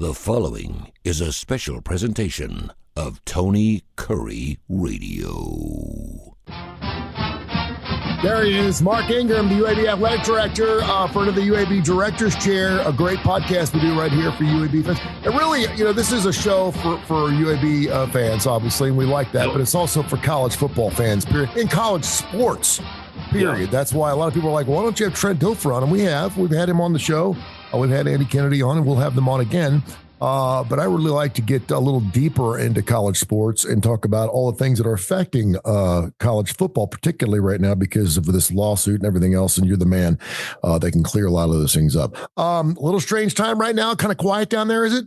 The following is a special presentation of Tony Kurre Radio. There he is, Mark Ingram, the UAB Athletic Director, front of the UAB Director's Chair, a great podcast we do right here for UAB fans. And really, this is a show for UAB fans, obviously, and we like that, but it's also for college football fans, period, and college sports, period. Yeah. That's why a lot of people are like, why don't you have Trent Dilfer on? And we have. We've had him on the show. We've had Andy Kennedy on, and we'll have them on again. But I really like to get a little deeper into college sports and talk about all the things that are affecting college football, particularly right now because of this lawsuit and everything else. And you're the man that can clear a lot of those things up. A little strange time right now, kind of quiet down there, is it?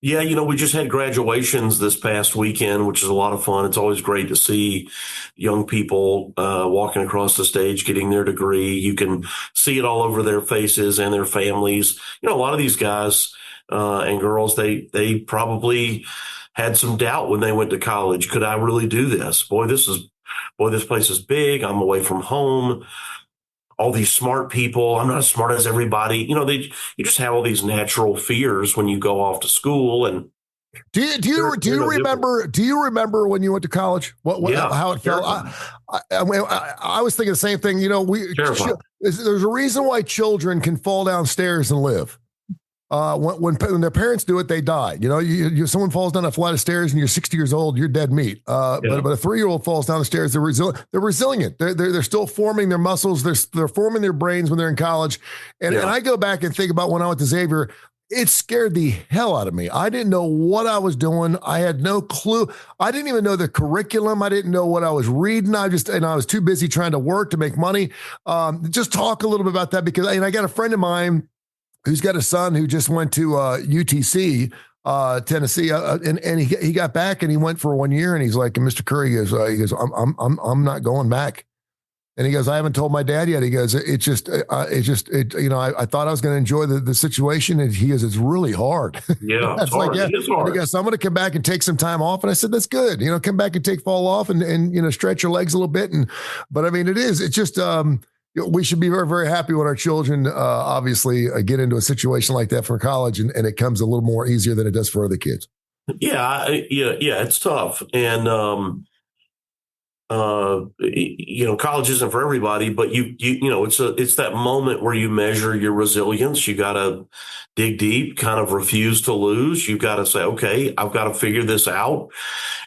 Yeah, we just had graduations this past weekend, which is a lot of fun. It's always great to see young people walking across the stage, getting their degree. You can see it all over their faces and their families. A lot of these guys and girls, they probably had some doubt when they went to college. Could I really do this? This place is big. I'm away from home. All these smart people. I'm not as smart as everybody. You just have all these natural fears when you go off to school. And do you remember when you went to college? How it felt? I was thinking the same thing. There's a reason why children can fall downstairs and live. When their parents do it, they die. Someone falls down a flight of stairs and you're 60 years old, you're dead meat. But a 3-year-old falls down the stairs, they're resilient. They're still forming their muscles. They're forming their brains when they're in college. And I go back and think about when I went to Xavier, it scared the hell out of me. I didn't know what I was doing. I had no clue. I didn't even know the curriculum. I didn't know what I was reading. I was too busy trying to work to make money. Just talk a little bit about that because I got a friend of mine who's got a son who just went to UTC, Tennessee, and he got back and he went for 1 year and he's like, Mr. Kurre, he goes, I'm not going back. And he goes, I haven't told my dad yet. He goes, I thought I was going to enjoy the situation. And he goes, it's really hard. Yeah, it's hard. It is hard. He goes, I'm going to come back and take some time off. And I said, that's good. Come back and take fall off and stretch your legs a little bit. But I mean, it's just, we should be very, very happy when our children obviously get into a situation like that for college and it comes a little more easier than it does for other kids. Yeah, it's tough. And, college isn't for everybody, but it's that moment where you measure your resilience. You got to dig deep, kind of refuse to lose. You've got to say, okay, I've got to figure this out.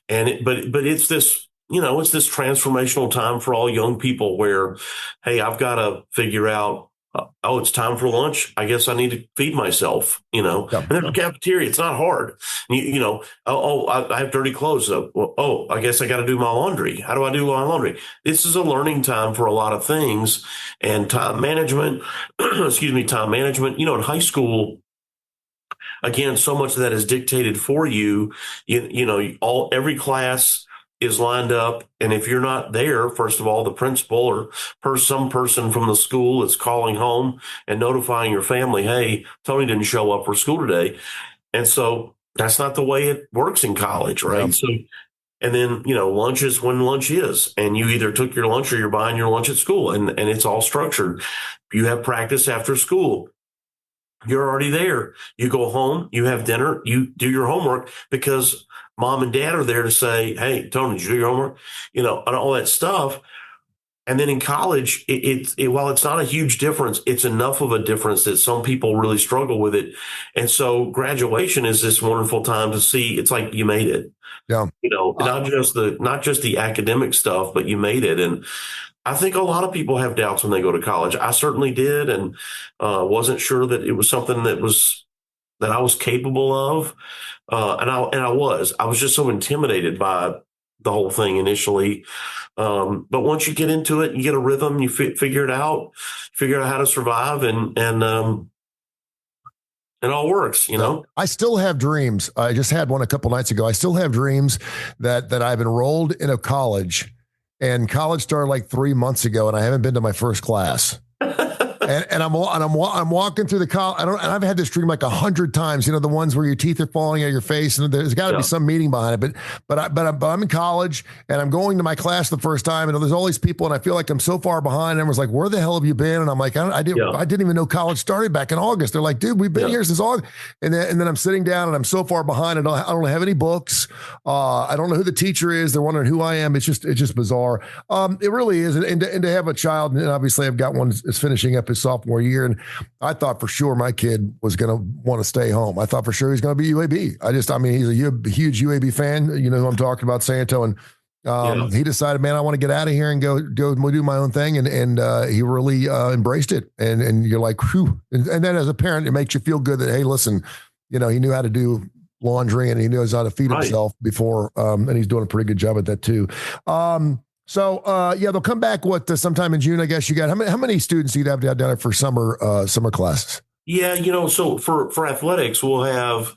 But it's this, it's this transformational time for all young people where, hey, I've got to figure out, it's time for lunch. I guess I need to feed myself, And there's a cafeteria. It's not hard. I have dirty clothes. I guess I got to do my laundry. How do I do my laundry? This is a learning time for a lot of things and time management, time management, in high school. Again, so much of that is dictated for you. Every class is lined up. And if you're not there, first of all, the principal or some person from the school is calling home and notifying your family, hey, Tony didn't show up for school today. And so that's not the way it works in college, right? Yeah. So, and then, lunch is when lunch is, and you either took your lunch or you're buying your lunch at school and it's all structured. You have practice after school. You're already there. You go home, you have dinner, you do your homework because mom and dad are there to say, hey, Tony, did you do your homework? And all that stuff. And then in college, while it's not a huge difference, it's enough of a difference that some people really struggle with it. And so graduation is this wonderful time to see, it's like you made it. Yeah. Not just the academic stuff, but you made it. And I think a lot of people have doubts when they go to college. I certainly did, and wasn't sure that it was something that I was capable of. And I was just so intimidated by the whole thing initially. But once you get into it, you get a rhythm, you figure out how to survive and it all works, I still have dreams. I just had one a couple nights ago. I still have dreams that I've enrolled in a college, and college started like 3 months ago, and I haven't been to my first class. and I'm walking through the college. And I've had this dream like 100 times. You know, the ones where your teeth are falling out of your face, and there's got to be some meaning behind it. But I'm in college, and I'm going to my class the first time, and there's all these people, and I feel like I'm so far behind. And everyone's like, "Where the hell have you been?" And I'm like, I didn't even know college started back in August. They're like, "Dude, we've been here since August." And then I'm sitting down, and I'm so far behind, and I don't have any books. I don't know who the teacher is. They're wondering who I am. It's just bizarre. It really is, and to have a child, and obviously I've got one that's finishing up his sophomore year, and I thought for sure my kid was going to want to stay home. I thought for sure he's going to be UAB. He's a huge UAB fan. You know who I'm talking about, Santo, and he decided, man, I want to get out of here and go do my own thing, and he really embraced it. And you're like, whew. And then as a parent, it makes you feel good that, hey, listen, you know, he knew how to do laundry and he knows how to feed himself before, and he's doing a pretty good job at that too. So they'll come back sometime in June, I guess. You got how many students do you have down there for summer classes? Yeah, you know, so for athletics, we'll have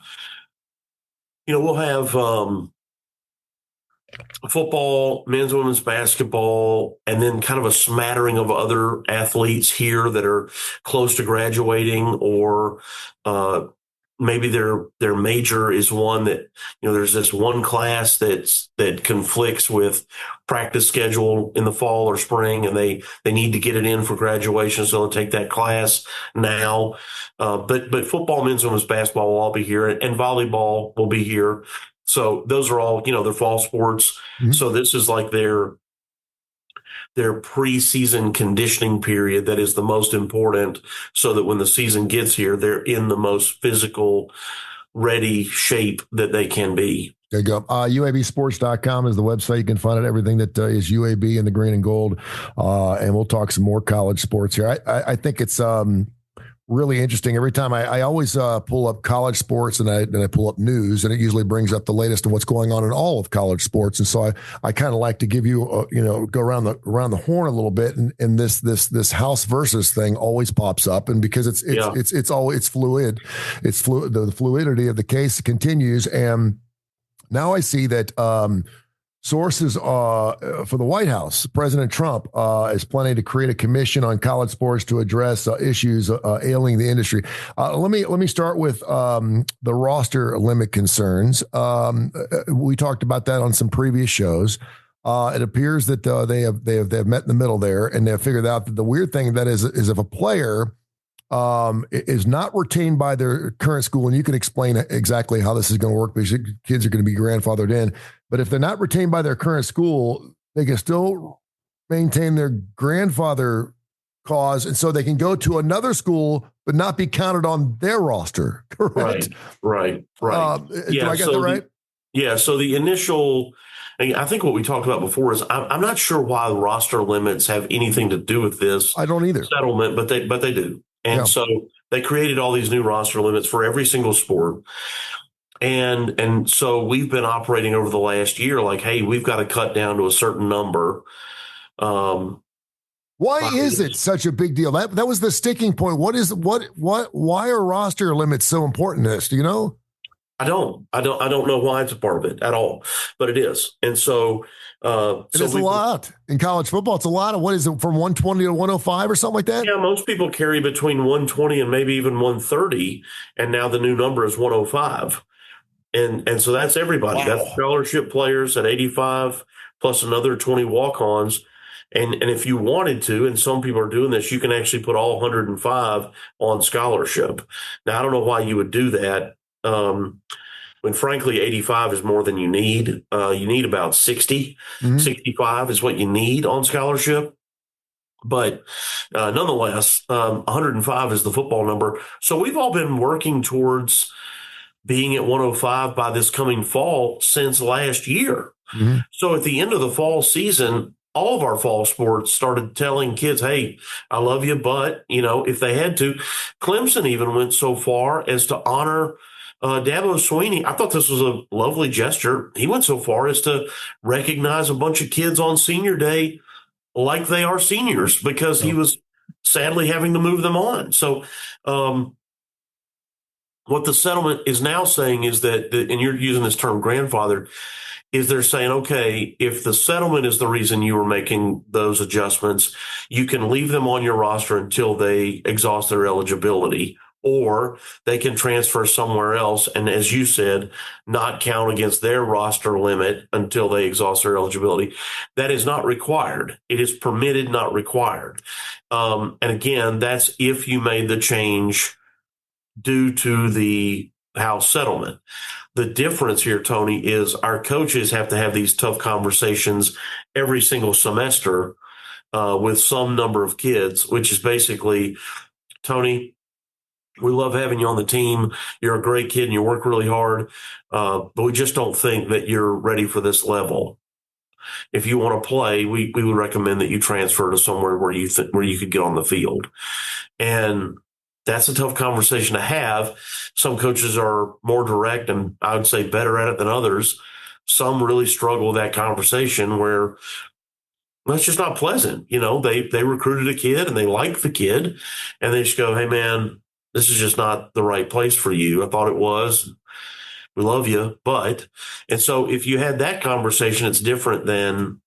football, men's, women's basketball, and then kind of a smattering of other athletes here that are close to graduating, or maybe their major is one that, you know, there's this one class that conflicts with practice schedule in the fall or spring, and they need to get it in for graduation, so they'll take that class now. But football, men's, women's basketball will all be here, and volleyball will be here. So those are all, you know, their fall sports. Mm-hmm. So this is like their preseason conditioning period that is the most important, so that when the season gets here, they're in the most physical, ready shape that they can be. There you go. UABsports.com is the website. You can find out everything that is UAB in the green and gold. And we'll talk some more college sports here. I think it's really interesting. Every time I always pull up college sports, and I pull up news, and it usually brings up the latest of what's going on in all of college sports. And so I kind of like to give you go around the horn a little bit, and this House versus thing always pops up, and because it's fluid, the fluidity of the case continues. And now I see that sources for the White House, President Trump is planning to create a commission on college sports to address issues ailing the industry. Let me start with the roster limit concerns. We talked about that on some previous shows. It appears that they have met in the middle there, and they've figured out that the weird thing that is if a player is not retained by their current school, and you can explain exactly how this is going to work because kids are going to be grandfathered in. But if they're not retained by their current school, they can still maintain their grandfather cause, and so they can go to another school but not be counted on their roster. Correct? Right. Do I get that right? So the initial, I think what we talked about before is I'm not sure why the roster limits have anything to do with this. I don't either. Settlement, but they do. And so they created all these new roster limits for every single sport. And so we've been operating over the last year like, hey, we've got to cut down to a certain number. Why is it such a big deal? That was the sticking point. Why are roster limits so important to this? Do you know? I don't know why it's a part of it at all, but it is. And so it's a lot in college football. It's a lot of, what is it, from 120 to 105 or something like that? Yeah, most people carry between 120 and maybe even 130, and now the new number is 105. And so that's everybody. Wow. That's scholarship players at 85 plus another 20 walk-ons. And if you wanted to, and some people are doing this, you can actually put all 105 on scholarship. Now, I don't know why you would do that. When frankly, 85 is more than you need. You need about 60, 65 is what you need on scholarship. But nonetheless, 105 is the football number. So we've all been working towards being at 105 by this coming fall since last year. Mm-hmm. So at the end of the fall season, all of our fall sports started telling kids, hey, I love you, but, if they had to. Clemson even went so far as to honor Dabo Swinney. I thought this was a lovely gesture. He went so far as to recognize a bunch of kids on senior day like they are seniors, because he was sadly having to move them on. So What the settlement is now saying is that, and you're using this term grandfather, is they're saying, okay, if the settlement is the reason you were making those adjustments, you can leave them on your roster until they exhaust their eligibility, or they can transfer somewhere else. And as you said, not count against their roster limit until they exhaust their eligibility. That is not required. It is permitted, not required. And again, that's if you made the change due to the House settlement. The difference here, Tony, is our coaches have to have these tough conversations every single semester with some number of kids, which is basically, Tony, we love having you on the team. You're a great kid and you work really hard, but we just don't think that you're ready for this level. If you want to play, we would recommend that you transfer to somewhere where you could get on the field. And that's a tough conversation to have. Some coaches are more direct and I would say better at it than others. Some really struggle with that conversation where that's just not pleasant. They recruited a kid and they like the kid and they just go, hey, man, this is just not the right place for you. I thought it was. We love you. And so if you had that conversation, it's different than,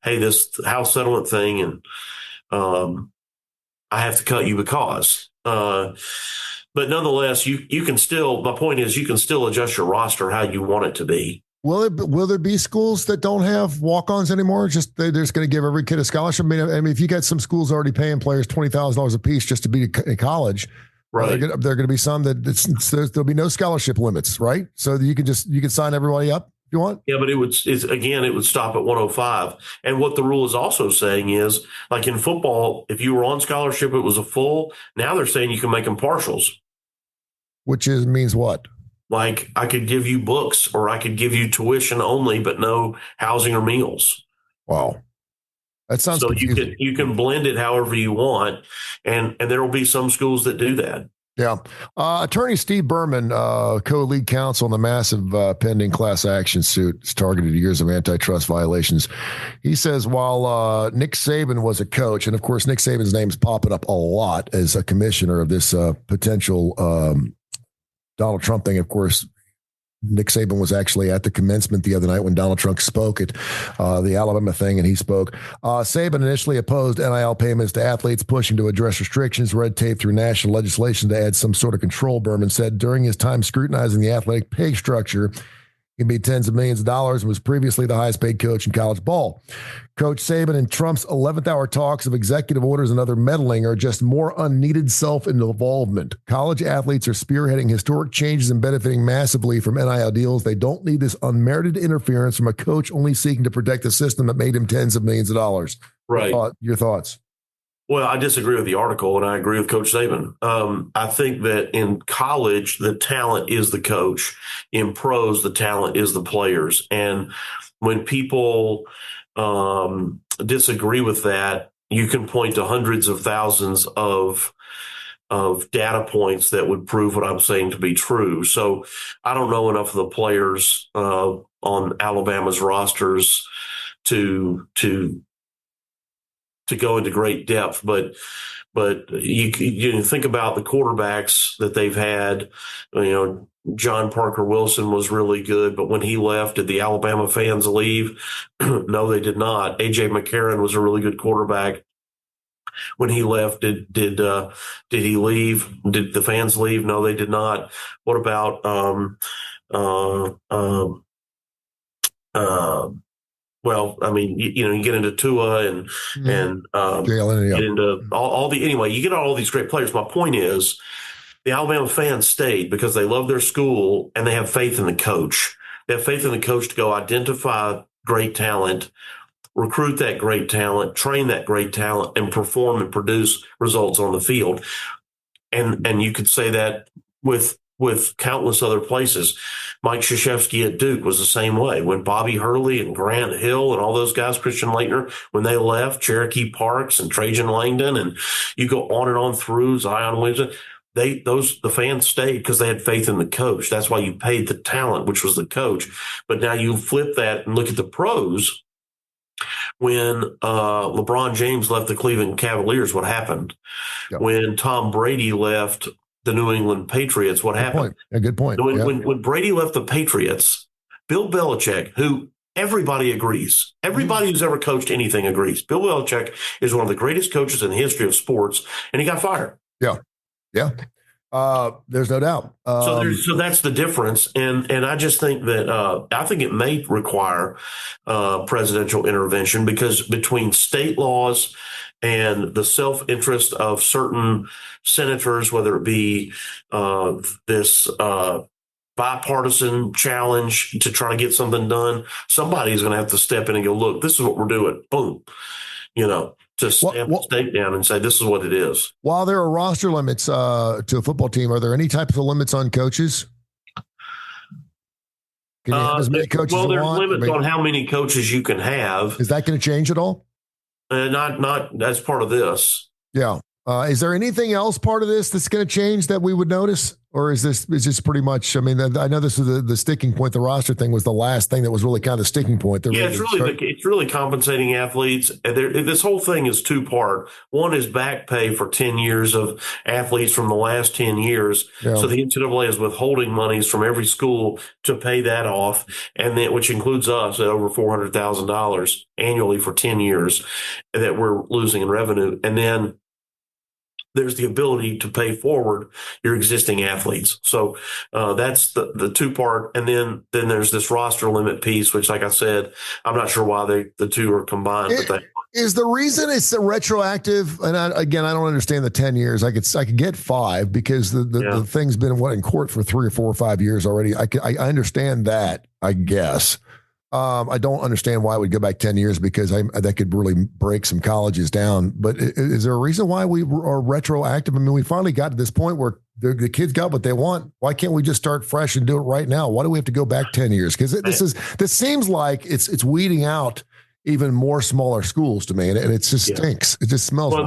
hey, this house settlement thing and I have to cut you because. But nonetheless, you can still, my point is you can still adjust your roster how you want it to be. Will there be schools that don't have walk-ons anymore? Just they're just going to give every kid a scholarship. I mean, if you got some schools already paying players $20,000 a piece just to be in college, right? There are going to be some that there'll be no scholarship limits, right? So you can sign everybody up if you want. Yeah, but it would stop at 105. And what the rule is also saying is, like in football, if you were on scholarship, it was a full. Now they're saying you can make them partials. Which means what? Like I could give you books or I could give you tuition only, but no housing or meals. Wow. That sounds so confusing. you can blend it however you want. And there will be some schools that do that. Yeah. Attorney Steve Berman, co-lead counsel in the massive pending class action suit targeted years of antitrust violations. He says while Nick Saban was a coach, and of course Nick Saban's name is popping up a lot as a commissioner of this potential Donald Trump thing, of course, Nick Saban was actually at the commencement the other night when Donald Trump spoke at the Alabama thing, and he spoke. Saban initially opposed NIL payments to athletes, pushing to address restrictions, red tape through national legislation to add some sort of control. Berman said during his time scrutinizing the athletic pay structure, he made tens of millions of dollars and was previously the highest paid coach in college ball. Coach Saban and Trump's 11th hour talks of executive orders and other meddling are just more unneeded self-involvement. College athletes are spearheading historic changes and benefiting massively from NIL deals. They don't need this unmerited interference from a coach only seeking to protect the system that made him tens of millions of dollars. Right. Your thoughts? Well, I disagree with the article, and I agree with Coach Saban. I think that in college, the talent is the coach. In pros, the talent is the players. And when people disagree with that, you can point to hundreds of thousands of data points that would prove what I'm saying to be true. So I don't know enough of the players on Alabama's rosters to go into great depth, but you think about the quarterbacks that they've had. John Parker Wilson was really good, but when he left, did the Alabama fans leave? No, they did not. AJ McCarron was a really good quarterback. When he left, did he leave? Did the fans leave? No, they did not. What about well, I mean, you get into Tua and get into all the, anyway, you get all these great players. My point is the Alabama fans stayed because they love their school and they have faith in the coach. They have faith in the coach to go identify great talent, recruit that great talent, train that great talent, and perform and produce results on the field. And you could say that with countless other places. Mike Krzyzewski at Duke was the same way. When Bobby Hurley and Grant Hill and all those guys, Christian Laettner, when they left, Cherokee Parks and Trajan Langdon, and you go on and on through Zion Williamson, the fans stayed because they had faith in the coach. That's why you paid the talent, which was the coach. But now you flip that and look at the pros. When LeBron James left the Cleveland Cavaliers, what happened? Yep. When Tom Brady left the New England Patriots, what happened. A good point. When Brady left the Patriots, Bill Belichick, who everybody agrees, everybody who's ever coached anything agrees, Bill Belichick is one of the greatest coaches in the history of sports, and he got fired. Yeah. There's no doubt. So that's the difference, and I just think that I think it may require presidential intervention, because between state laws and the self-interest of certain senators, whether it be this bipartisan challenge to try to get something done, somebody's going to have to step in and go, look, this is what we're doing. Boom. To stamp the state down and say, this is what it is. While there are roster limits to a football team, are there any types of limits on coaches? Can you have as many coaches well, there's want? limits on how many coaches you can have. Is that going to change at all? Not that's part of this. Yeah. Is there anything else part of this that's going to change that we would notice? Or is just pretty much, I mean, I know this is the sticking point. The roster thing was the last thing that was really kind of the sticking point. It's really compensating athletes. This whole thing is two-part. One is back pay for 10 years of athletes from the last 10 years. Yeah. So the NCAA is withholding monies from every school to pay that off, and then which includes us at over $400,000 annually for 10 years that we're losing in revenue. And then there's the ability to pay forward your existing athletes. So that's the two-part. And then there's this roster limit piece, which, like I said, I'm not sure why the two are combined. Is the reason it's a retroactive? And I don't understand the 10 years. I could get 5 because the thing's been in court for 3 or 4 or 5 years already. I understand that, I guess. I don't understand why it would go back 10 years, because that could really break some colleges down. But is there a reason why we are retroactive? I mean, we finally got to this point where the kids got what they want. Why can't we just start fresh and do it right now? Why do we have to go back 10 years? Because this seems like it's weeding out even more smaller schools to me, and it just stinks. It just smells. Well,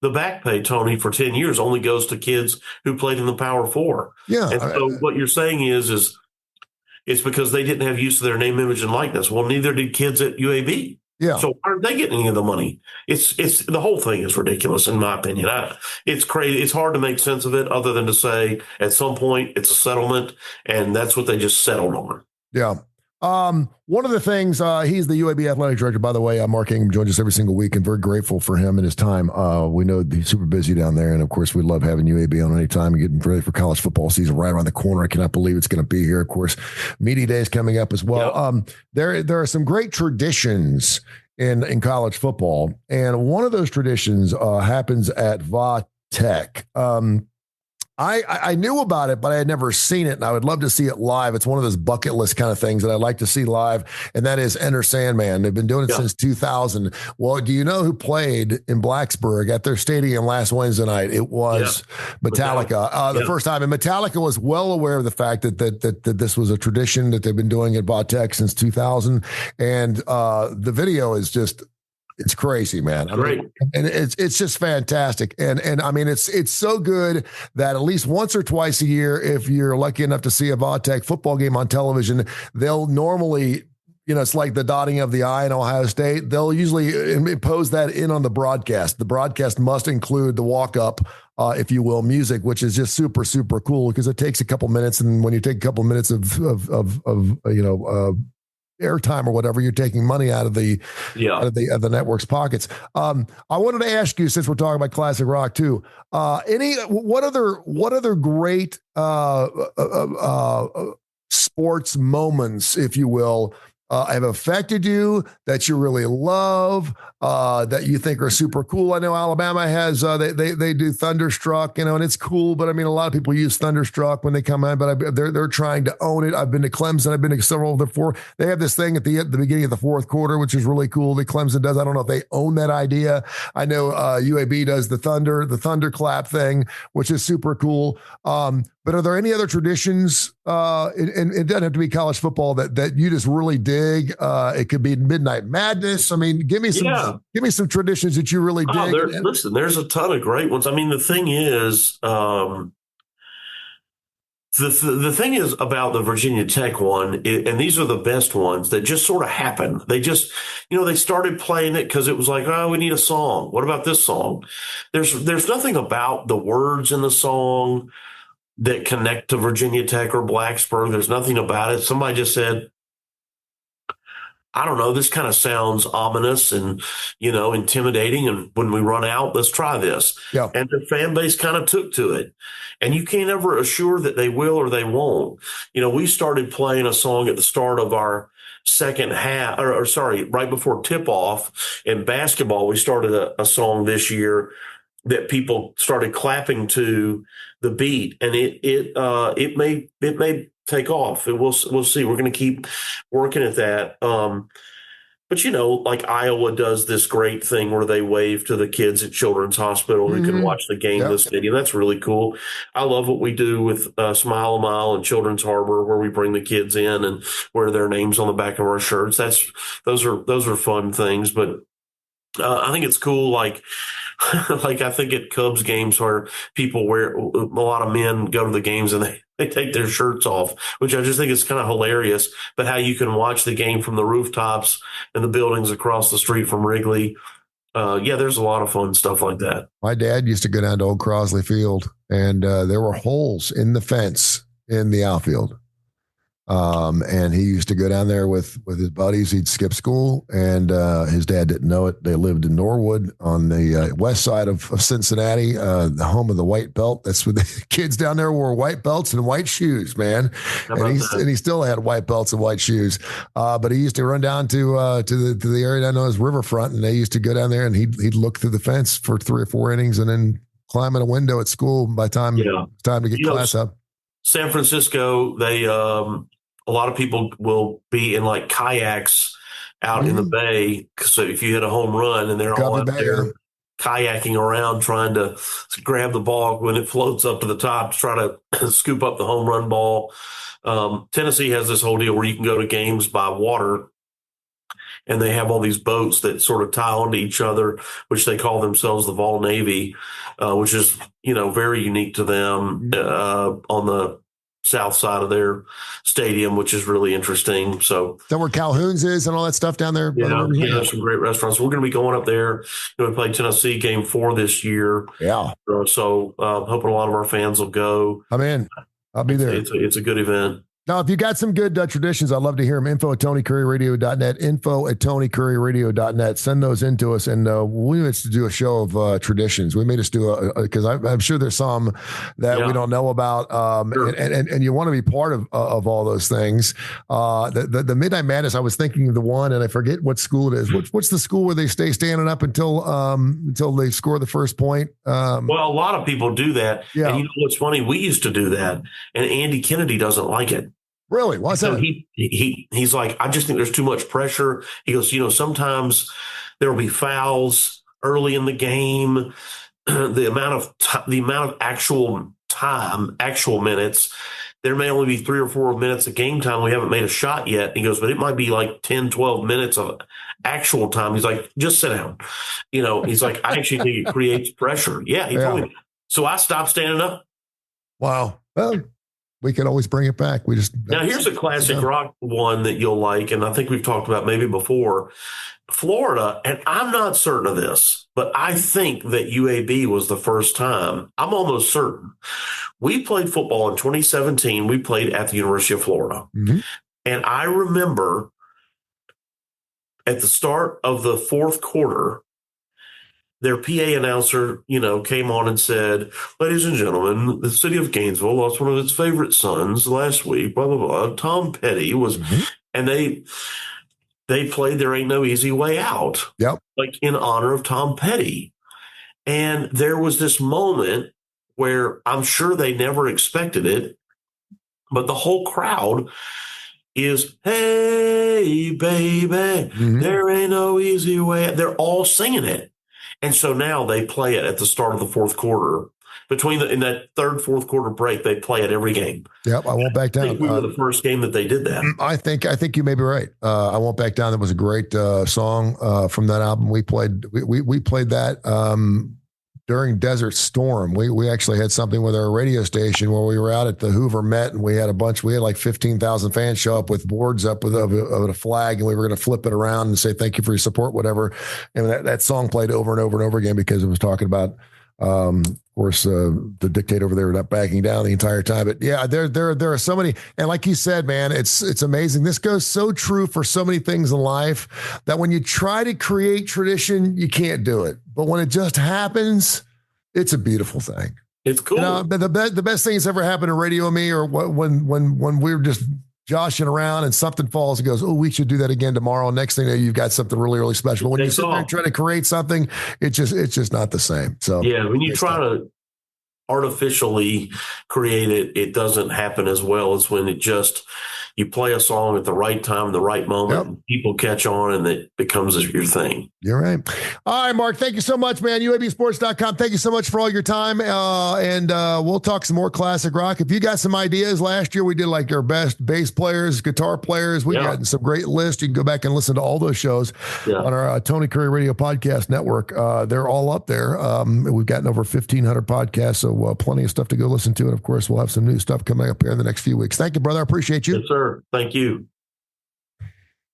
the back pay, Tony, for 10 years only goes to kids who played in the Power Four. Yeah. And so what you're saying is it's because they didn't have use of their name, image, and likeness. Well, neither did kids at UAB. Yeah. So why aren't they getting any of the money? It's the whole thing is ridiculous, in my opinion. It's crazy. It's hard to make sense of it, other than to say at some point it's a settlement, and that's what they just settled on. Yeah. One of the things, he's the UAB athletic director, by the way. Mark Ingram joins us every single week, and very grateful for him and his time. We know he's super busy down there, and of course, we love having UAB on any time and getting ready for college football season right around the corner. I cannot believe it's going to be here. Of course, media day is coming up as well. Yep. There are some great traditions in college football, and one of those traditions happens at Va Tech. I knew about it, but I had never seen it, and I would love to see it live. It's one of those bucket list kind of things that I'd like to see live, and that is Enter Sandman. They've been doing it since 2000. Well, do you know who played in Blacksburg at their stadium last Wednesday night? It was Metallica. The first time, and Metallica was well aware of the fact that this was a tradition that they've been doing at Va Tech since 2000, and the video is just. It's crazy, man. Great. And it's just fantastic. And I mean, it's so good that at least once or twice a year, if you're lucky enough to see a Va Tech football game on television, they'll normally, it's like the dotting of the I in Ohio State. They'll usually impose that in on the broadcast. The broadcast must include the walk-up, if you will, music, which is just super, super cool, because it takes a couple minutes. And when you take a couple minutes of airtime or whatever, you're taking money out of the network's pockets. I wanted to ask you, since we're talking about classic rock too, what other great sports moments, if you will, have affected you that you really love, that you think are super cool? I know Alabama has, they do Thunderstruck, and it's cool, but I mean, a lot of people use Thunderstruck when they come in, but they're trying to own it. I've been to Clemson. I've been to several of the they have this thing at the beginning of the fourth quarter, which is really cool that Clemson does. I don't know if they own that idea. I know UAB does the thunderclap thing, which is super cool. But are there any other traditions, and it doesn't have to be college football, that you just really dig? It could be Midnight Madness. I mean, give me some traditions that you really dig. There's a ton of great ones. I mean, the thing is, The thing is about the Virginia Tech one, and these are the best ones that just sort of happen. They just, they started playing it because it was like, oh, we need a song. What about this song? There's nothing about the words in the song that connect to Virginia Tech or Blacksburg. There's nothing about it. Somebody just said, I don't know, this kind of sounds ominous and, intimidating. And when we run out, let's try this. Yeah. And the fan base kind of took to it. And you can't ever assure that they will or they won't. We started playing a song at the start of our second half, right before tip off in basketball. We started a song this year that people started clapping to the beat, and it may take off. And we'll see. We're going to keep working at that. But like Iowa does this great thing where they wave to the kids at Children's Hospital who can watch the game in the stadium. That's really cool. I love what we do with Smile a Mile and Children's Harbor, where we bring the kids in and wear their names on the back of our shirts. Those are fun things. But I think it's cool. Like I think at Cubs games where people a lot of men go to the games and they take their shirts off, which I just think is kind of hilarious. But how you can watch the game from the rooftops and the buildings across the street from Wrigley. There's a lot of fun stuff like that. My dad used to go down to Old Crosley Field, and there were holes in the fence in the outfield. And he used to go down there with his buddies. He'd skip school, and his dad didn't know it. They lived in Norwood on the west side of Cincinnati, the home of the white belt. That's what the kids down there wore, white belts and white shoes, man. And he still had white belts and white shoes. But he used to run down to the area down on his riverfront, and they used to go down there, and he'd look through the fence for 3 or 4 innings, and then climb in a window at school by time to get class up. San Francisco, they a lot of people will be in like kayaks out in the bay. So if you hit a home run and they're all up there kayaking around trying to grab the ball when it floats up to the top to try to scoop up the home run ball. Tennessee has this whole deal where you can go to games by water, and they have all these boats that sort of tie onto each other, which they call themselves the Vol Navy, which is, very unique to them on the south side of their stadium, which is really interesting. So that where Calhoun's is and all that stuff down there. Yeah, some great restaurants. We're going to be going up there. We played Tennessee game 4 this year. Yeah. So hoping a lot of our fans will go. I'm in. I'll be there. It's a good event. Now, if you got some good traditions, I'd love to hear them. info@TonyCurryRadio.net, info@TonyCurryRadio.net. Send those in to us, and we need to do a show of traditions. We made us do because I'm sure there's some that we don't know about, Sure. and you want to be part of all those things. The Midnight Madness, I was thinking of the one, and I forget what school it is. What's the school where they stay standing up until they score the first point? Well, a lot of people do that. Yeah. And what's funny? We used to do that, and Andy Kennedy doesn't like it. Really? Why's that? He's like, I just think there's too much pressure. He goes, sometimes there will be fouls early in the game. The amount of actual time, actual minutes, there may only be 3 or 4 minutes of game time. We haven't made a shot yet. He goes, but it might be like 10, 12 minutes of actual time. He's like, just sit down. He's like, I actually think it creates pressure. Yeah. He told me. So I stopped standing up. Wow. Well, we can always bring it back. Now here's a classic rock one that you'll like, and I think we've talked about maybe before. Florida, and I'm not certain of this, but I think that UAB was the first time. I'm almost certain. We played football in 2017. We played at the University of Florida. Mm-hmm. And I remember at the start of the fourth quarter, their PA announcer, came on and said, ladies and gentlemen, the city of Gainesville lost one of its favorite sons last week, blah, blah, blah. Tom Petty was, and they played There Ain't No Easy Way Out, like in honor of Tom Petty. And there was this moment where I'm sure they never expected it, but the whole crowd is, hey, baby, there ain't no easy way. They're all singing it. And so now they play it at the start of the fourth quarter. In that third, fourth quarter break, they play it every game. Yep, I Won't Back Down. I think we were the first game that they did that. I think you may be right. I Won't Back Down. That was a great song from that album. We played that during Desert Storm. We actually had something with our radio station where we were out at the Hoover Met, and we had like 15,000 fans show up with boards up with a flag, and we were going to flip it around and say thank you for your support, whatever. And that song played over and over and over again because it was talking about, of course, the dictator over there not backing down the entire time. But yeah, there are so many, and like you said, man, it's amazing. This goes so true for so many things in life that when you try to create tradition, you can't do it. But when it just happens, it's a beautiful thing. It's cool. The best thing that's ever happened to Radio Me, or when we were just joshing around and something falls and goes, oh, we should do that again tomorrow. Next thing you know, you've got something really, really special. But when you sit there and try to create something, it's just not the same. So yeah, when you try to artificially create it, it doesn't happen as well as when you play a song at the right time, the right moment, and people catch on, and it becomes your thing. You're right. All right, Mark, thank you so much, man. UABsports.com. Thank you so much for all your time. And we'll talk some more classic rock. If you got some ideas, last year we did like our best bass players, guitar players. We got some great lists. You can go back and listen to all those shows on our Tony Curry Radio Podcast Network. They're all up there. We've gotten over 1,500 podcasts, so plenty of stuff to go listen to. And of course, we'll have some new stuff coming up here in the next few weeks. Thank you, brother. I appreciate you. Yes, sir. Thank you.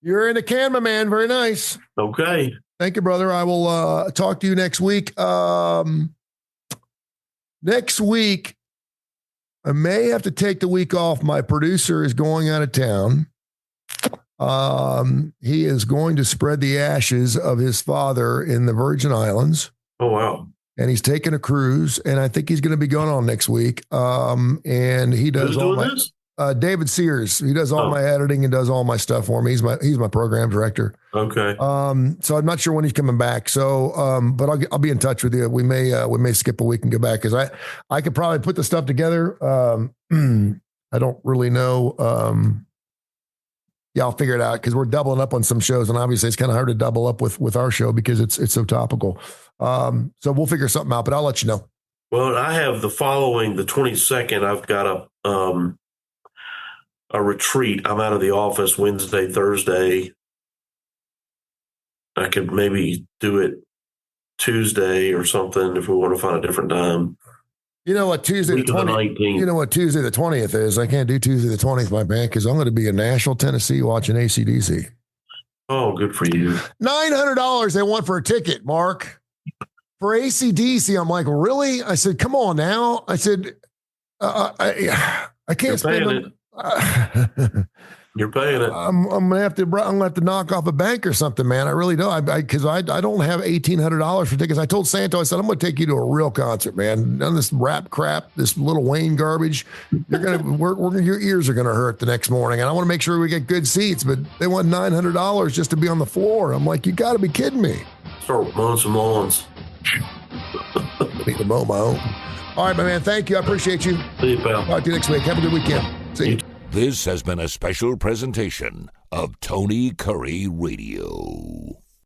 You're in the can, my man. Very nice. Okay. Thank you, brother. I will talk to you next week. Next week, I may have to take the week off. My producer is going out of town. He is going to spread the ashes of his father in the Virgin Islands. Oh, wow. And he's taking a cruise, and I think he's going to be going on next week. And he does all my this? David Sears. He does all my editing and does all my stuff for me. He's my program director. Okay. So I'm not sure when he's coming back. So, but I'll be in touch with you. We may skip a week and go back because I could probably put the stuff together. I don't really know. I'll figure it out because we're doubling up on some shows, and obviously it's kind of hard to double up with our show because it's so topical. So we'll figure something out, but I'll let you know. Well, I have the 22nd. I've got a retreat. I'm out of the office Wednesday, Thursday. I could maybe do it Tuesday or something if we want to find a different time. You know what Tuesday the 20th? You know what Tuesday the 20th is? I can't do Tuesday the 20th, my man, because I'm going to be in Nashville, Tennessee, watching AC/DC. Oh, good for you! $900 they want for a ticket, Mark, for AC/DC. I'm like, really? I said, come on now. I said, I can't spend it. You're paying it. I'm gonna have to knock off a bank or something, man. I really don't. Because I don't have $1,800 for tickets. I told Santo, I said, I'm gonna take you to a real concert, man. None of this rap crap, this Little Wayne garbage. Your ears are gonna hurt the next morning. And I want to make sure we get good seats, but they want $900 just to be on the floor. I'm like, you got to be kidding me. Start mowing some lawns. Need to mow my own. All right, my man. Thank you. I appreciate you. See you, pal. Talk to you next week. Have a good weekend. See you. This has been a special presentation of Tony Curry Radio.